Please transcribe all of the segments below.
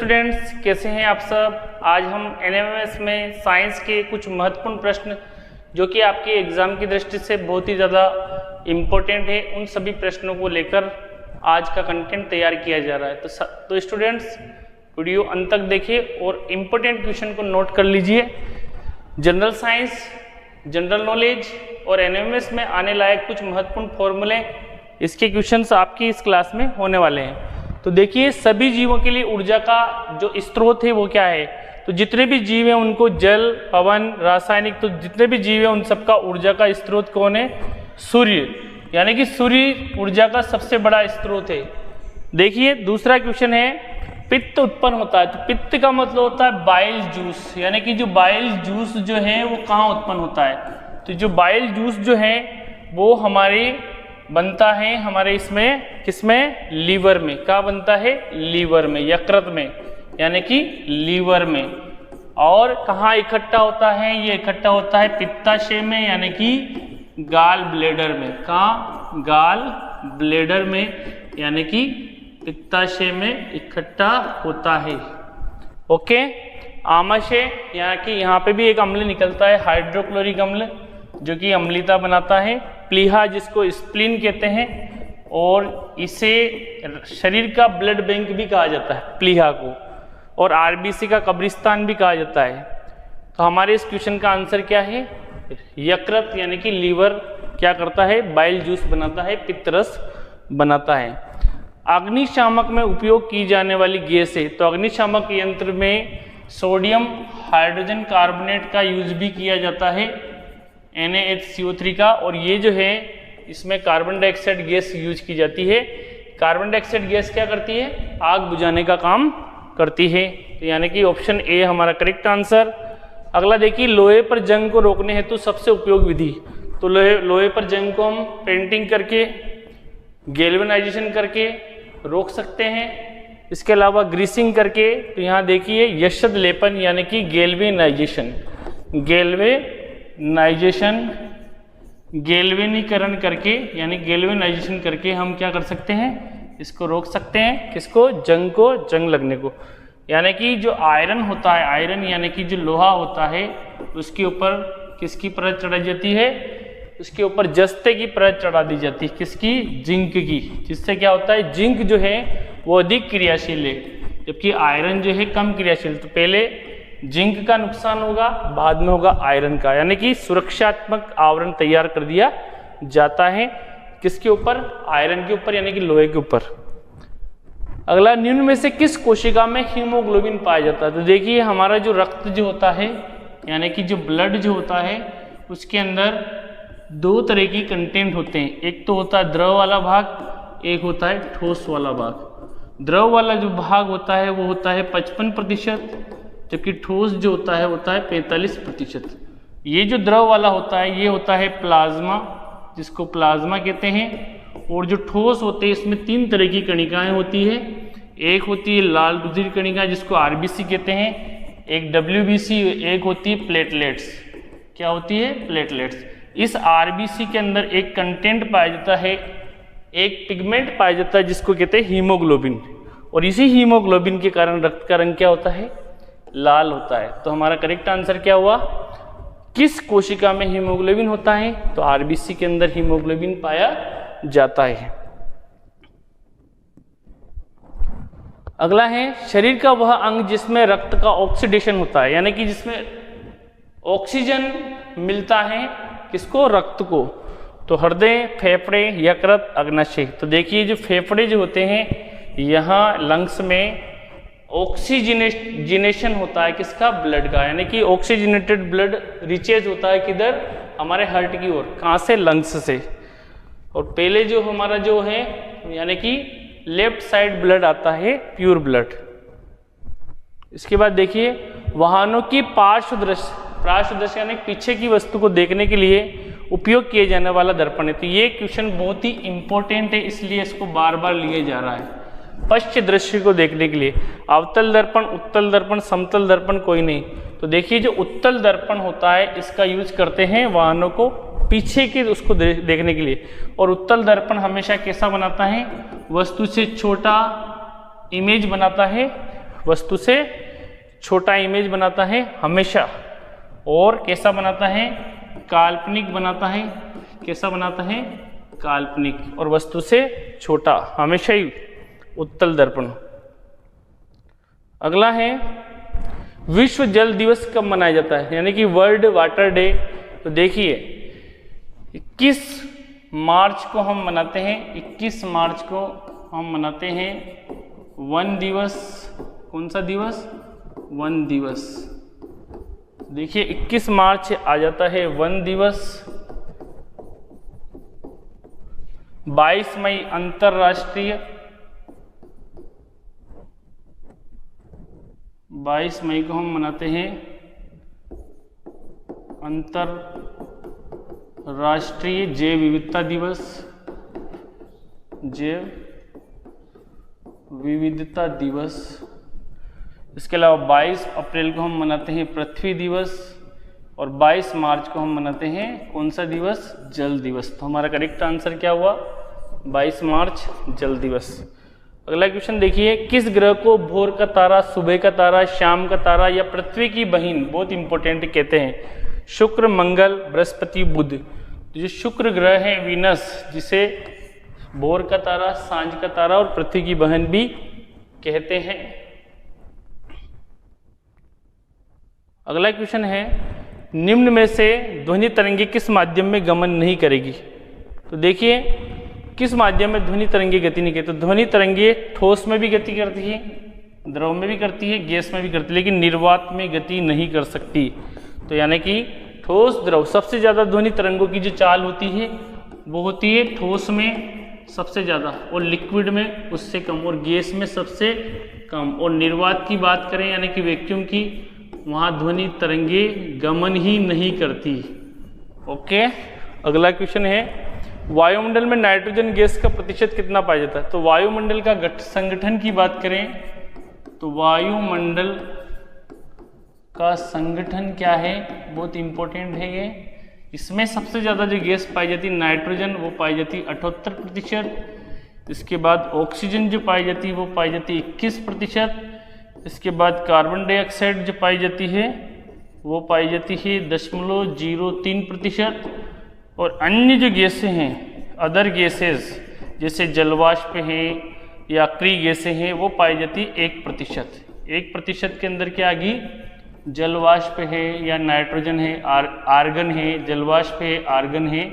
Students, कैसे हैं आप सब। आज हम एनएमएस में साइंस के कुछ महत्वपूर्ण प्रश्न जो कि आपके एग्जाम की दृष्टि से बहुत ही ज़्यादा इम्पोर्टेंट है, उन सभी प्रश्नों को लेकर आज का कंटेंट तैयार किया जा रहा है। तो स्टूडेंट्स वीडियो अंत तक देखिए और इम्पोर्टेंट क्वेश्चन को नोट कर लीजिए। जनरल साइंस, जनरल नॉलेज और एनएमएस में आने लायक कुछ महत्वपूर्ण फॉर्मूले, इसके क्वेश्चंस आपकी इस क्लास में होने वाले हैं। तो देखिए, सभी जीवों के लिए ऊर्जा का जो स्रोत है वो क्या है। तो जितने भी जीव हैं उनको जल, पवन, रासायनिक, तो जितने भी जीव हैं उन सबका ऊर्जा का स्रोत कौन है? सूर्य, यानी कि सूर्य ऊर्जा का सबसे बड़ा स्रोत है। देखिए दूसरा क्वेश्चन है, पित्त उत्पन्न होता है। तो पित्त का मतलब होता है बाइल जूस, यानी कि जो बाइल जूस जो है वो कहाँ उत्पन्न होता है। तो जो बाइल जूस जो है वो हमारे बनता है हमारे इसमें किसमें? लीवर में। क्या बनता है? लीवर में, यकृत में, यानी कि लीवर में। और कहाँ इकट्ठा होता है? ये इकट्ठा होता है पित्ताशय में, यानी कि गाल ब्लेडर में। कहाँ? गाल ब्लेडर में, यानी कि पित्ताशय में इकट्ठा होता है। ओके। आमाशय, यानी कि यहाँ पे भी एक अम्ल निकलता है, हाइड्रोक्लोरिक अम्ल, जो कि अम्लता बनाता है। प्लीहा, जिसको स्प्लीन कहते हैं, और इसे शरीर का ब्लड बैंक भी कहा जाता है प्लीहा को, और आरबीसी का कब्रिस्तान भी कहा जाता है। तो हमारे इस क्वेश्चन का आंसर क्या है? यकृत, यानी कि लीवर क्या करता है? बाइल जूस बनाता है, पित्तरस बनाता है। अग्निशामक में उपयोग की जाने वाली गैस है। तो अग्निशामक यंत्र में सोडियम हाइड्रोजन कार्बोनेट का यूज भी किया जाता है, NaHCO3 का, और ये जो है इसमें कार्बन डाइऑक्साइड गैस यूज की जाती है। कार्बन डाइऑक्साइड गैस क्या करती है? आग बुझाने का काम करती है। तो यानी कि ऑप्शन ए हमारा करेक्ट आंसर। अगला देखिए, लोहे पर जंग को रोकने हेतु सबसे उपयोगी विधि। तो लोहे पर जंग को हम पेंटिंग करके, गैल्वेनाइजेशन करके रोक सकते हैं। इसके अलावा ग्रीसिंग करके, तो यहाँ देखिए यशद लेपन, यानी कि गैल्वेनाइजेशन, गैल्वेनीकरण करके, यानी गैल्वेनाइजेशन करके हम क्या कर सकते हैं? इसको रोक सकते हैं। किसको? जंग को, जंग लगने को। यानी कि जो आयरन होता है, आयरन यानी कि जो लोहा होता है, उसके ऊपर किसकी परत चढ़ाई जाती है? उसके ऊपर जस्ते की परत चढ़ा दी जाती है। किसकी? जिंक की। जिससे क्या होता है? जिंक जो है वो अधिक क्रियाशील है, जबकि आयरन जो है कम क्रियाशील। तो पहले जिंक का नुकसान होगा, बाद में होगा आयरन का, यानी कि सुरक्षात्मक आवरण तैयार कर दिया जाता है। किसके ऊपर? आयरन के ऊपर, यानी कि लोहे के ऊपर। अगला, निम्न में से किस कोशिका में हीमोग्लोबिन पाया जाता है? तो देखिए, हमारा जो रक्त जो होता है, यानी कि जो ब्लड जो होता है, उसके अंदर दो तरह की कंटेंट होते हैं। एक तो होता है द्रव वाला भाग, एक होता है ठोस वाला भाग। द्रव वाला जो भाग होता है वो होता है 55%, जबकि ठोस जो होता है 45%। ये जो द्रव वाला होता है ये होता है प्लाज्मा, जिसको प्लाज्मा कहते हैं। और जो ठोस होते हैं इसमें तीन तरह की कणिकाएं होती है। एक होती है लाल रुधिर कणिका, जिसको आरबीसी कहते हैं, एक डब्ल्यूबीसी, एक होती है प्लेटलेट्स। क्या होती है? प्लेटलेट्स। इस आरबीसी के अंदर एक कंटेंट पाया जाता है, एक पिगमेंट पाया जाता है, जिसको कहते हैं हीमोग्लोबिन। और इसी हीमोग्लोबिन के कारण रक्त का रंग क्या होता है? लाल होता है। तो हमारा करेक्ट आंसर क्या हुआ? किस कोशिका में हीमोग्लोबिन होता है? तो आरबीसी के अंदर हीमोग्लोबिन पाया जाता है। अगला है, शरीर का वह अंग जिसमें रक्त का ऑक्सीडेशन होता है, यानी कि जिसमें ऑक्सीजन मिलता है। किसको? रक्त को। तो हृदय, फेफड़े, यकृत, अग्नाशय। तो देखिए, जो फेफड़े जो होते हैं, यहाँ लंग्स में ऑक्सीजनेशन होता है। किसका? ब्लड का, यानी कि ऑक्सीजनेटेड ब्लड रिचेज होता है किधर? हमारे हार्ट की ओर। कहाँ से? लंग्स से। और पहले जो हमारा जो है, यानी कि लेफ्ट साइड ब्लड आता है, प्योर ब्लड। इसके बाद देखिए, वाहनों की पार्श्वदर्शी यानी पीछे की वस्तु को देखने के लिए उपयोग किए जाने वाला दर्पण है। तो ये क्वेश्चन बहुत ही इंपॉर्टेंट है, इसलिए इसको बार बार लिया जा रहा है। पश्च दृश्य को देखने के लिए अवतल दर्पण, उत्तल दर्पण, समतल दर्पण कोई नहीं। तो देखिए, जो उत्तल दर्पण होता है इसका यूज करते हैं वाहनों को पीछे के उसको देखने के लिए। और उत्तल दर्पण हमेशा कैसा बनाता है? वस्तु से छोटा इमेज बनाता है, वस्तु से छोटा इमेज बनाता है हमेशा, और कैसा बनाता है, काल्पनिक बनाता है। कैसा बनाता है, काल्पनिक, और वस्तु से छोटा हमेशा ही उत्तल दर्पण। अगला है विश्व जल दिवस कब मनाया जाता है, यानी कि वर्ल्ड वाटर डे। तो देखिए 21 मार्च को हम मनाते हैं, 21 मार्च को हम मनाते हैं वन दिवस। कौन सा दिवस, वन दिवस। देखिए 21 मार्च आ जाता है वन दिवस। 22 मई अंतरराष्ट्रीय, 22 मई को हम मनाते हैं अंतरराष्ट्रीय जैव विविधता दिवस। जैव विविधता दिवस। इसके अलावा 22 अप्रैल को हम मनाते हैं पृथ्वी दिवस, और 22 मार्च को हम मनाते हैं कौन सा दिवस, जल दिवस। तो हमारा करेक्ट आंसर क्या हुआ, 22 मार्च जल दिवस। अगला क्वेश्चन देखिए, किस ग्रह को भोर का तारा, सुबह का तारा, शाम का तारा या पृथ्वी की बहिन, बहुत इंपॉर्टेंट कहते हैं? शुक्र, मंगल, बृहस्पति, बुध। तो जो शुक्र ग्रह है वीनस, जिसे भोर का तारा, सांझ का तारा और पृथ्वी की बहन भी कहते हैं। अगला क्वेश्चन है, निम्न में से ध्वनि तरंगे किस माध्यम में गमन नहीं करेगी? तो देखिए किस माध्यम में ध्वनि तरंगे गति नहीं करती? तो ध्वनि तरंगे ठोस में भी गति करती है, द्रव में भी करती है, गैस में भी करती है, लेकिन निर्वात में गति नहीं कर सकती। तो यानी कि ठोस द्रव, सबसे ज्यादा ध्वनि तरंगों की जो चाल होती है वो होती है ठोस में सबसे ज्यादा, और लिक्विड में उससे कम, और गैस में सबसे कम। और निर्वात की बात करें यानी कि वैक्यूम की, वहां ध्वनि तरंगे गमन ही नहीं करती। ओके। अगला क्वेश्चन है, वायुमंडल में नाइट्रोजन गैस का प्रतिशत कितना पाया जाता है? तो वायुमंडल का संगठन की बात करें तो वायुमंडल का संगठन क्या है, बहुत इंपॉर्टेंट है ये। इसमें सबसे ज्यादा जो गैस पाई जाती है नाइट्रोजन, वो पाई जाती है 78%। इसके बाद ऑक्सीजन जो पाई जाती है वो पाई जाती है 21%। इसके बाद कार्बन डाइऑक्साइड जो पाई जाती है वो पाई जाती है 0.03%। और अन्य जो गैसें हैं, अदर गैसेस जैसे जलवाष्प है या अक्रिय गैसें हैं, वो पाई जाती है 1%। 1% के अंदर क्या आ गई, जलवाष्प है या नाइट्रोजन है, आर्गन है, जलवाष्प है, आर्गन है,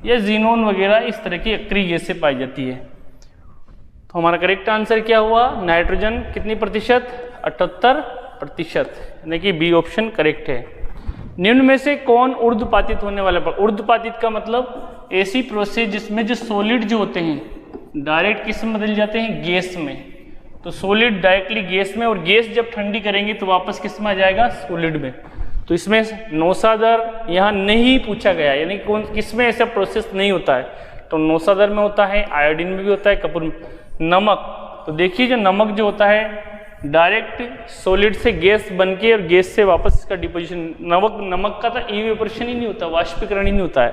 या जीनोन वगैरह, इस तरह की अक्रिय गैसें पाई जाती है। तो हमारा करेक्ट आंसर क्या हुआ, नाइट्रोजन कितनी प्रतिशत, 78%, यानी कि बी ऑप्शन करेक्ट है। निम्न में से कौन ऊर्ध्वपातित होने वाला? ऊर्ध्वपातित का मतलब ऐसी प्रोसेस जिसमें जो सॉलिड जो होते हैं डायरेक्ट किस में बदल जाते हैं, गैस में। तो सॉलिड डायरेक्टली गैस में, और गैस जब ठंडी करेंगे तो वापस किस में आ जाएगा, सॉलिड में। तो इसमें नौसादर यहाँ नहीं पूछा गया, यानी कौन किस में ऐसा प्रोसेस नहीं होता है। तो नौसादर में होता है, आयोडीन में भी होता है, कपूर में। नमक, तो देखिए जो नमक जो होता है डायरेक्ट सॉलिड से गैस बनके और गैस से वापस इसका डिपोजिशन, नमक का तो इवेपोरेशन ही नहीं होता, वाष्पीकरण ही नहीं होता है।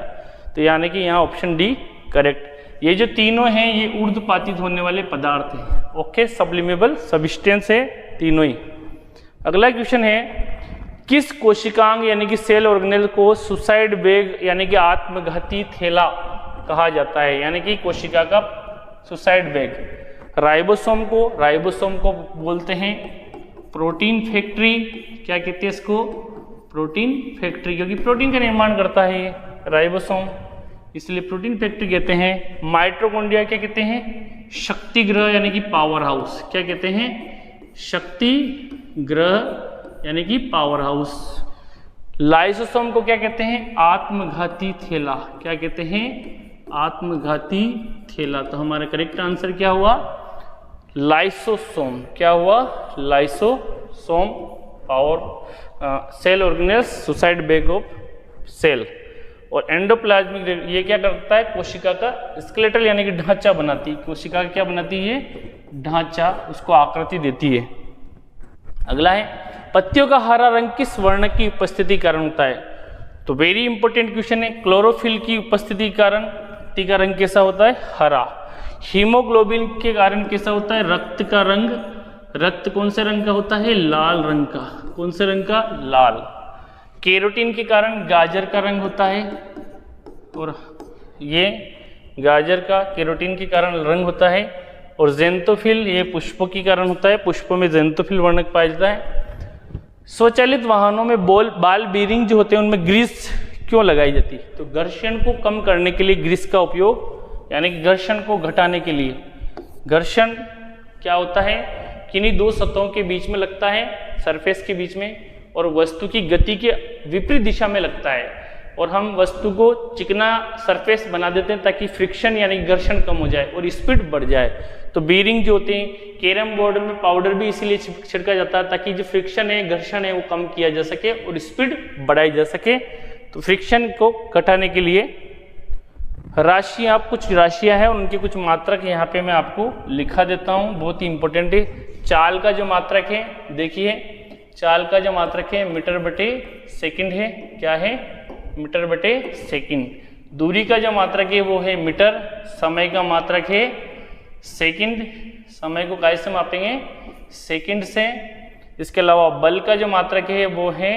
तो यानी कि यहाँ ऑप्शन डी करेक्ट। ये जो तीनों हैं ये ऊर्ध्वपातित होने वाले पदार्थ हैं। ओके, सब्लिमेबल सब्सटेंस है तीनों ही। अगला क्वेश्चन है, किस कोशिकांग यानी कि सेल ऑर्गेनेल को सुसाइड बैग यानी कि आत्मघाती थैला कहा जाता है? यानी कि कोशिका का सुसाइड बैग। राइबोसोम को बोलते हैं प्रोटीन फैक्ट्री। क्या कहते हैं इसको, प्रोटीन फैक्ट्री, क्योंकि प्रोटीन का निर्माण करता है ये राइबोसोम, इसलिए प्रोटीन फैक्ट्री कहते हैं। माइटोकॉन्ड्रिया क्या कहते हैं, शक्ति ग्रह यानी कि पावर हाउस। क्या कहते हैं, शक्ति ग्रह यानी कि पावर हाउस। लाइसोसोम को क्या कहते हैं, आत्मघाती थैला। क्या कहते हैं, आत्मघाती थैला। तो हमारा करेक्ट आंसर क्या हुआ, लाइसोसोम। क्या हुआ, lysosome, power cell organelles, suicide bag of cell. और एंडोप्लाज्मिक ये क्या करता है, कोशिका का स्केलेटल यानी कि ढांचा बनाती है। कोशिका क्या बनाती है, ढांचा, उसको आकृति देती है। अगला है, पत्तियों का हरा रंग किस वर्ण की उपस्थिति के कारण होता है? तो वेरी इंपॉर्टेंट क्वेश्चन है। क्लोरोफिल की उपस्थिति के कारण पत्ती का रंग कैसा होता है, हरा। हीमोग्लोबिन के कारण कैसा होता है, रक्त का रंग रक्त कौन से रंग का होता है? लाल रंग का। कौन से रंग का? लाल। कैरोटीन के कारण गाजर का रंग होता है, और ये गाजर का कैरोटीन के कारण रंग होता है। और ज़ेंथोफिल ये पुष्पों के कारण होता है, पुष्पों में ज़ेंथोफिल वर्णक पाया जाता है। स्वचालित वाहनों में बाल बीरिंग जो होते हैं उनमें ग्रीस क्यों लगाई जाती है? तो घर्षण को कम करने के लिए ग्रीस का उपयोग, यानी कि घर्षण को घटाने के लिए। घर्षण क्या होता है? किन्हीं दो सतहों के बीच में लगता है, सरफेस के बीच में, और वस्तु की गति के विपरीत दिशा में लगता है, और हम वस्तु को चिकना सरफेस बना देते हैं ताकि फ्रिक्शन यानी घर्षण कम हो जाए और स्पीड बढ़ जाए। तो बीरिंग जो होते हैं, कैरम बोर्ड में पाउडर भी इसीलिए छिड़का जाता है ताकि जो फ्रिक्शन है, घर्षण है, वो कम किया जा सके और स्पीड बढ़ाई जा सके। तो फ्रिक्शन को घटाने के लिए राशियाँ, कुछ राशियाँ हैं, उनके कुछ मात्रक यहाँ पे मैं आपको लिखा देता हूँ, बहुत ही इंपॉर्टेंट है। चाल का जो मात्रक है, देखिए चाल का जो मात्रक है मीटर बटे सेकंड है। क्या है? मीटर बटे सेकंड। दूरी का जो मात्रक है वो है मीटर। समय का मात्रक है सेकंड। समय को कैसे मापेंगे? सेकंड से। इसके अलावा बल का जो मात्रक है वो है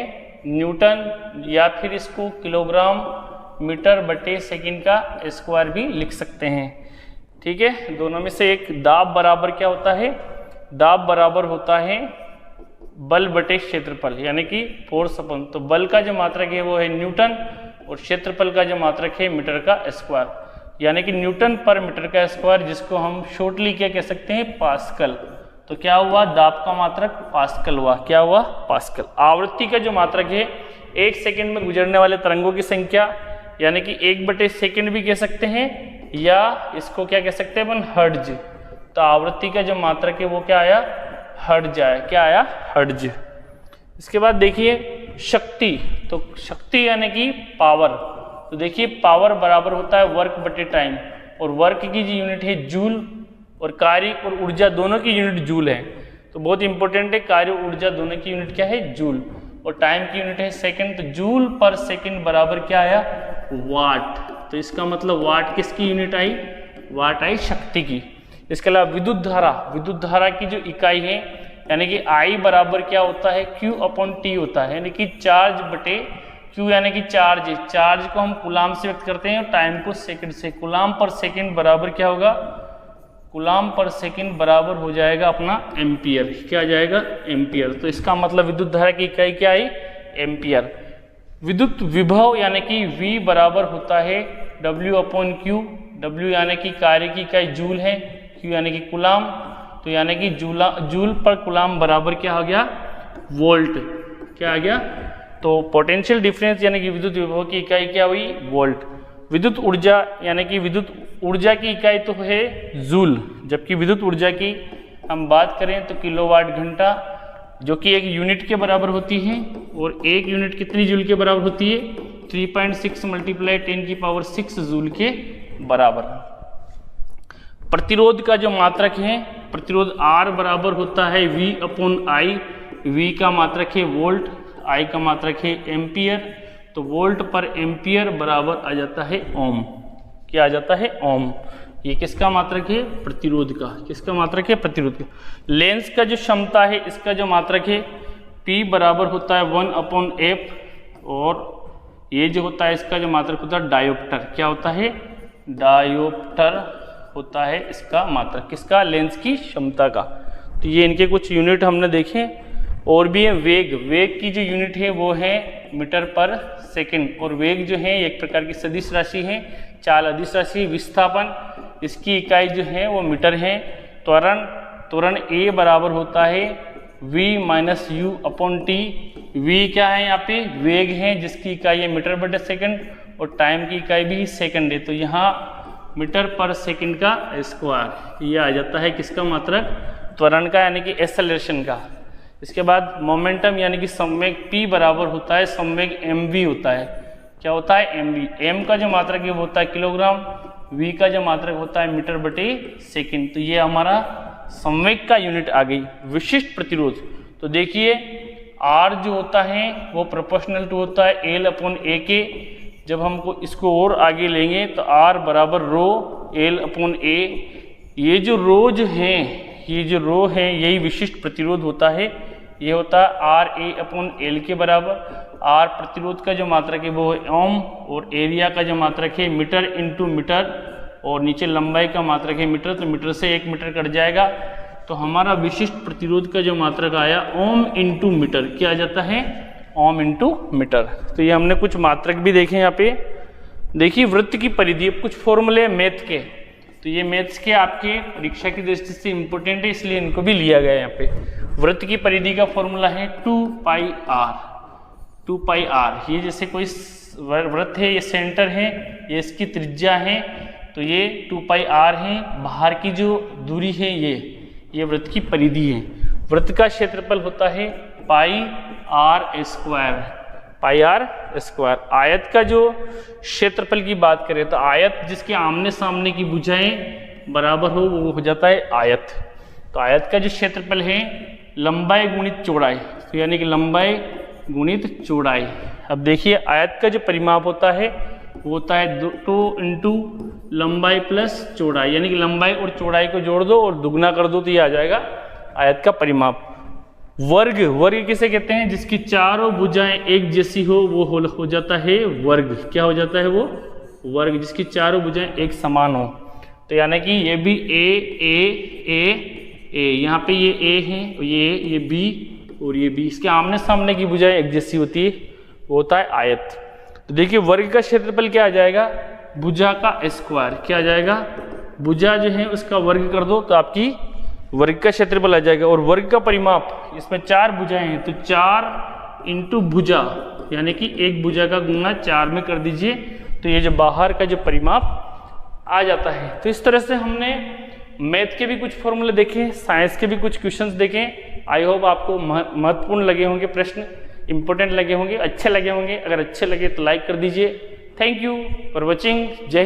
न्यूटन, या फिर इसको किलोग्राम मीटर बटे सेकंड का स्क्वायर भी लिख सकते हैं। ठीक है, दोनों में से एक। दाब बराबर क्या होता है? दाब बराबर होता है बल बटे क्षेत्रफल, यानी कि फोर्स अपन। तो बल का जो मात्रक है वो है न्यूटन, और क्षेत्रफल का जो मात्रक है मीटर का स्क्वायर, यानी कि न्यूटन पर मीटर का स्क्वायर, जिसको हम शॉर्टली क्या कह सकते हैं? पास्कल। तो क्या हुआ? दाब का मात्रक पास्कल हुआ। क्या हुआ? पास्कल। आवृत्ति का जो मात्रक है, 1 सेकंड में गुजरने वाले तरंगों की संख्या, यानी कि 1 बटे सेकंड भी कह सकते हैं, या इसको क्या कह सकते हैं अपन? हर्ट्ज। तो आवृत्ति का जो मात्रक है वो क्या आया? हर्ट्ज आया। क्या आया? हर्ट्ज। इसके बाद देखिए शक्ति। तो शक्ति यानी कि पावर। तो देखिए पावर बराबर होता है वर्क बटे टाइम, और वर्क की जो यूनिट है जूल, और कार्य और ऊर्जा दोनों की यूनिट जूल है। तो बहुत इंपॉर्टेंट है, कार्य और ऊर्जा दोनों की यूनिट क्या है? जूल। और टाइम की यूनिट है सेकंड। तो जूल पर सेकंड बराबर क्या आया? वाट। तो इसका मतलब वाट किसकी यूनिट आई? वाट आई शक्ति की। इसके अलावा विद्युत धारा, विद्युत धारा की जो इकाई है, यानी कि I बराबर क्या होता है? Q/T होता है, यानी कि चार्ज बटे Q, यानी कि चार्ज। चार्ज को हम कूलाम से व्यक्त करते हैं और टाइम को सेकंड से। कूलाम पर सेकंड बराबर क्या होगा? कूलाम पर सेकंड बराबर हो जाएगा अपना एम्पियर। क्या आ जाएगा? एम्पियर। तो इसका मतलब विद्युत धारा की इकाई क्या आई? एम्पियर। विद्युत विभव यानी कि V बराबर होता है W/Q। W यानी कि कार्य की इकाई जूल है, Q यानी कि कूलाम। तो यानी कि जूल पर कूलाम बराबर क्या हो गया? वोल्ट। क्या आ गया? तो पोटेंशियल डिफरेंस यानी कि विद्युत विभव की इकाई क्या हुई? वोल्ट। विद्युत ऊर्जा यानी कि विद्युत ऊर्जा की इकाई तो है जूल, जबकि विद्युत ऊर्जा की हम बात करें तो किलोवाट घंटा, जो कि एक यूनिट के बराबर होती है। और एक यूनिट कितनी जूल के बराबर होती है? 3.6 × 10⁶ जूल के बराबर। प्रतिरोध का जो मात्रक है, प्रतिरोध R बराबर होता है V/I। V का मात्रक है वोल्ट, I का मात्रक है एम्पियर। तो वोल्ट पर एम्पियर बराबर आ जाता है ओम। क्या आ जाता है? ओम। ये किसका मात्रक है? प्रतिरोध का। किसका मात्रक है? प्रतिरोध का। लेंस का जो क्षमता है, इसका जो मात्रक है P बराबर होता है 1/F, और ये जो होता है इसका जो मात्रक होता है डायोप्टर। क्या होता है? डायोप्टर होता है इसका मात्रक। किसका? लेंस की क्षमता का। तो ये इनके कुछ यूनिट हमने देखे। और भी है वेग। वेग की जो यूनिट है वो है मीटर पर सेकंड, और वेग जो है एक प्रकार की सदिश राशि है, चाल अदिश राशि। विस्थापन, इसकी इकाई जो है वो मीटर है। त्वरण A बराबर होता है V-U/T। V क्या है? यहाँ पे वेग है, जिसकी इकाई है मीटर बटे सेकंड, और टाइम की इकाई भी सेकंड है। तो यहाँ मीटर पर सेकंड का स्क्वायर, ये आ जाता है किसका मात्रक? त्वरण का, यानी कि एक्सेलरेशन का। इसके बाद मोमेंटम यानी कि संवेग P बराबर होता है संवेग mv होता है। क्या होता है? mv। m का जो मात्रक है वो होता है किलोग्राम, v का जो मात्रक होता है मीटर बटे सेकंड। तो ये हमारा संवेग का यूनिट आ गई। विशिष्ट प्रतिरोध, तो देखिए R जो होता है वो प्रोपोर्शनल टू होता है L/A के। जब हमको इसको और आगे लेंगे तो R बराबर रो L/A। ये जो रो जो है ये जो रो है यही विशिष्ट प्रतिरोध होता है। ये होता है RA/L के बराबर। R प्रतिरोध का जो मात्रक है वो है ओम, और एरिया का जो मात्रक है मीटर इंटू मीटर, और नीचे लंबाई का मात्रक है मीटर, तो मीटर से 1 मीटर कट जाएगा। तो हमारा विशिष्ट प्रतिरोध का जो मात्रक आया ओम इंटू मीटर, क्या आ जाता है? Ohm into metre. तो ये हमने कुछ मात्रक भी देखे यहाँ पे। देखिए वृत्त की परिधि, अब कुछ फॉर्मूले मैथ के, तो ये मैथ्स के आपके परीक्षा की दृष्टि से इंपॉर्टेंट है, इसलिए इनको भी लिया गया है यहाँ पे। वृत्त की परिधि का फॉर्मूला है 2πr। 2πr, ये जैसे कोई वृत्त है, ये सेंटर है, ये इसकी त्रिज्या है, तो ये 2πr है। बाहर की जो दूरी है ये वृत्त की परिधि है। वृत्त का क्षेत्रफल होता है πr²। πr²। आयत का जो क्षेत्रफल की बात करें तो आयत जिसके आमने सामने की भुजाएं बराबर हो वो हो जाता है आयत। तो आयत का जो क्षेत्रफल है लंबाई गुणित चौड़ाई, तो यानी कि लंबाई गुणित चौड़ाई। अब देखिए आयत का जो परिमाप होता है वो होता है 2 इंटू लंबाई प्लस चौड़ाई, यानी कि लंबाई और चौड़ाई को जोड़ दो और दुगना कर दो तो ये आ जाएगा आयत का परिमाप। वर्ग, वर्ग किसे कहते हैं? जिसकी चारों भुजाएं एक जैसी हो वो हो जाता है वर्ग। क्या हो जाता है वो? वर्ग, जिसकी चारों भुजाएं एक समान हो। तो यानी कि ये भी ए, यहाँ पे ये ए है, ये बी और ये बी, इसके आमने सामने की भुजाएं एक जैसी होती है, वो होता है आयत। तो देखिए वर्ग का क्षेत्रफल क्या आ जाएगा? भुजा का स्क्वायर। क्या आ जाएगा? भुजा जो है उसका वर्ग कर दो तो आपकी वर्ग का क्षेत्रफल आ जाएगा। और वर्ग का परिमाप, इसमें 4 भुजाएं हैं तो 4 इंटू भुजा, यानी कि एक भुजा का गुणा 4 में कर दीजिए, तो ये जो बाहर का जो परिमाप आ जाता है। तो इस तरह से हमने मैथ के भी कुछ फॉर्मूले देखे, साइंस के भी कुछ क्वेश्चंस देखे। आई होप आपको महत्वपूर्ण लगे होंगे, प्रश्न इंपॉर्टेंट लगे होंगे, अच्छे लगे होंगे। अगर अच्छे लगे तो लाइक कर दीजिए। Thank you for watching. जय